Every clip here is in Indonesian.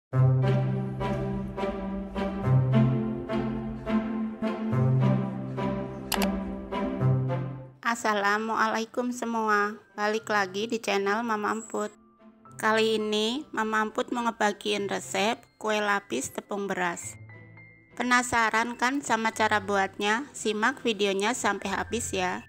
Assalamualaikum semua, balik lagi di channel Mama Emput. Kali ini Mama Emput mau ngebagiin resep kue lapis tepung beras. Penasaran kan sama cara buatnya? Simak videonya sampai habis ya.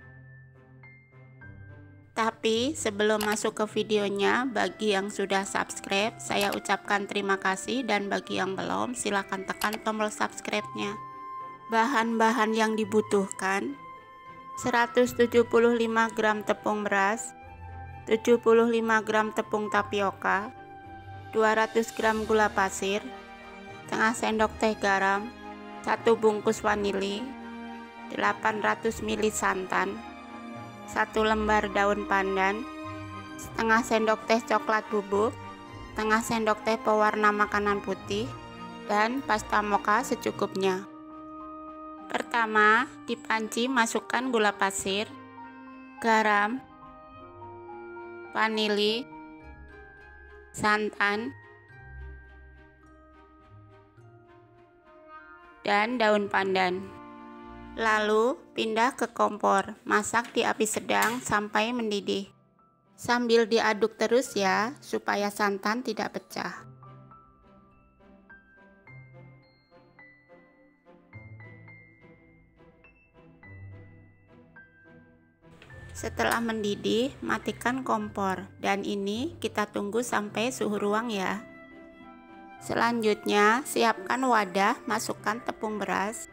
Tapi sebelum masuk ke videonya, bagi yang sudah subscribe, saya ucapkan terima kasih, dan bagi yang belum, silahkan tekan tombol subscribe-nya. Bahan-bahan yang dibutuhkan: 175 gram tepung beras, 75 gram tepung tapioka, 200 gram gula pasir, setengah sendok teh garam, 1 bungkus vanili, 800 ml santan, 1 lembar daun pandan, setengah sendok teh coklat bubuk, setengah sendok teh pewarna makanan putih, dan pasta mocha secukupnya. Pertama, di panci masukkan gula pasir, garam, vanili, santan, dan daun pandan. Lalu pindah ke kompor, masak di api sedang sampai mendidih. Sambil diaduk terus ya, supaya santan tidak pecah. Setelah mendidih, matikan kompor, dan ini kita tunggu sampai suhu ruang ya. Selanjutnya, siapkan wadah, masukkan tepung beras,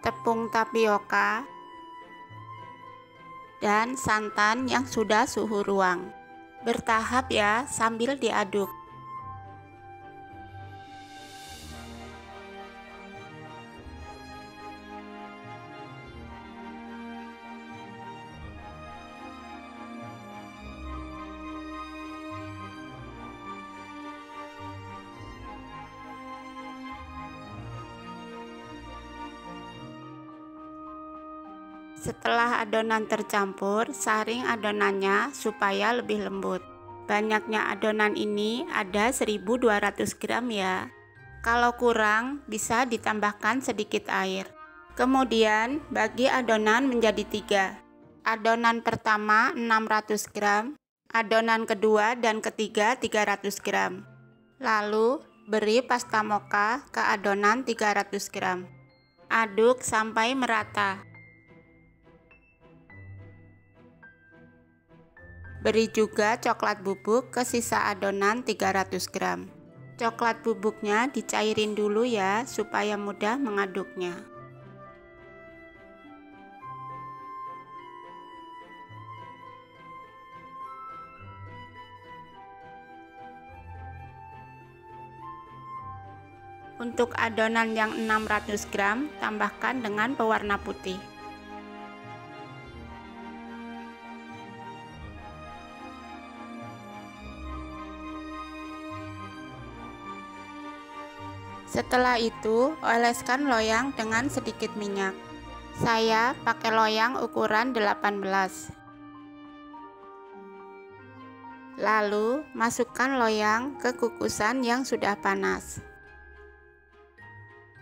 tepung tapioka, dan santan yang sudah suhu ruang. Bertahap ya, sambil diaduk. Setelah adonan tercampur, saring adonannya supaya lebih lembut. Banyaknya adonan ini ada 1200 gram ya. Kalau kurang, bisa ditambahkan sedikit air. Kemudian, bagi adonan menjadi 3. Adonan pertama 600 gram, adonan kedua dan ketiga 300 gram. Lalu, beri pasta mocha ke adonan 300 gram. Aduk sampai merata. Beri juga coklat bubuk ke sisa adonan 300 gram. Coklat bubuknya dicairin dulu ya, supaya mudah mengaduknya. Untuk adonan yang 600 gram, tambahkan dengan pewarna putih. Setelah itu, oleskan loyang dengan sedikit minyak. Saya pakai loyang ukuran 18. Lalu, masukkan loyang ke kukusan yang sudah panas.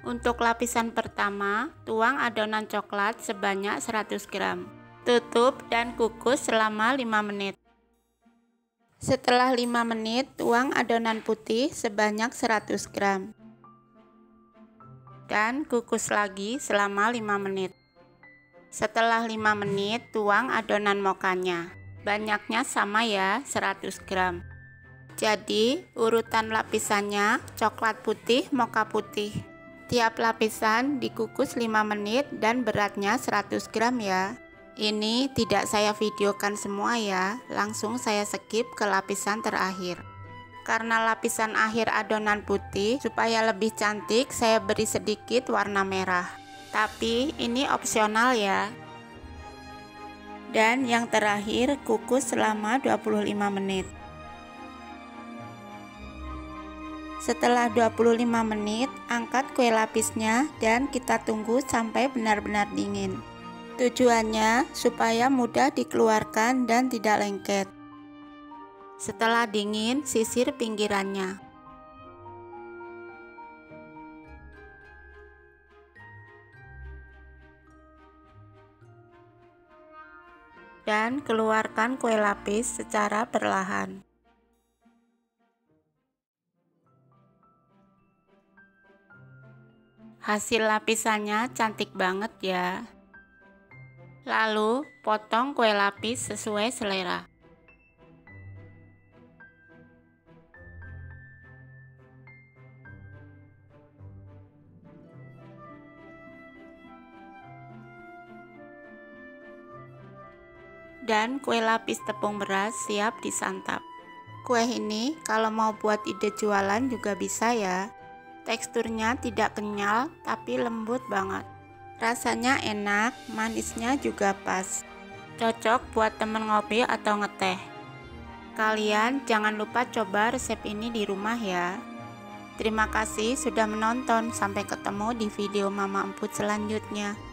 Untuk lapisan pertama, tuang adonan coklat sebanyak 100 gram. Tutup dan kukus selama 5 menit. Setelah 5 menit, tuang adonan putih sebanyak 100 gram. Dan kukus lagi selama 5 menit. Setelah 5 menit, tuang adonan mochanya. Banyaknya sama ya, 100 gram. Jadi, urutan lapisannya coklat putih, mocha putih. Tiap lapisan dikukus 5 menit dan beratnya 100 gram ya. Ini tidak saya videokan semua ya, langsung saya skip ke lapisan terakhir. Karena lapisan akhir adonan putih, supaya lebih cantik saya beri sedikit warna merah. Tapi ini opsional ya. Dan yang terakhir, kukus selama 25 menit. Setelah 25 menit, angkat kue lapisnya dan kita tunggu sampai benar-benar dingin. Tujuannya supaya mudah dikeluarkan dan tidak lengket. Setelah dingin, sisir pinggirannya. dan keluarkan kue lapis secara perlahan. Hasil lapisannya cantik banget ya. Lalu, potong kue lapis sesuai selera. Dan kue lapis tepung beras siap disantap. Kue ini kalau mau buat ide jualan juga bisa ya. Teksturnya tidak kenyal tapi lembut banget. Rasanya enak, manisnya juga pas. Cocok buat temen ngopi atau ngeteh. Kalian jangan lupa coba resep ini di rumah ya. Terima kasih sudah menonton. Sampai ketemu di video Mama Emput selanjutnya.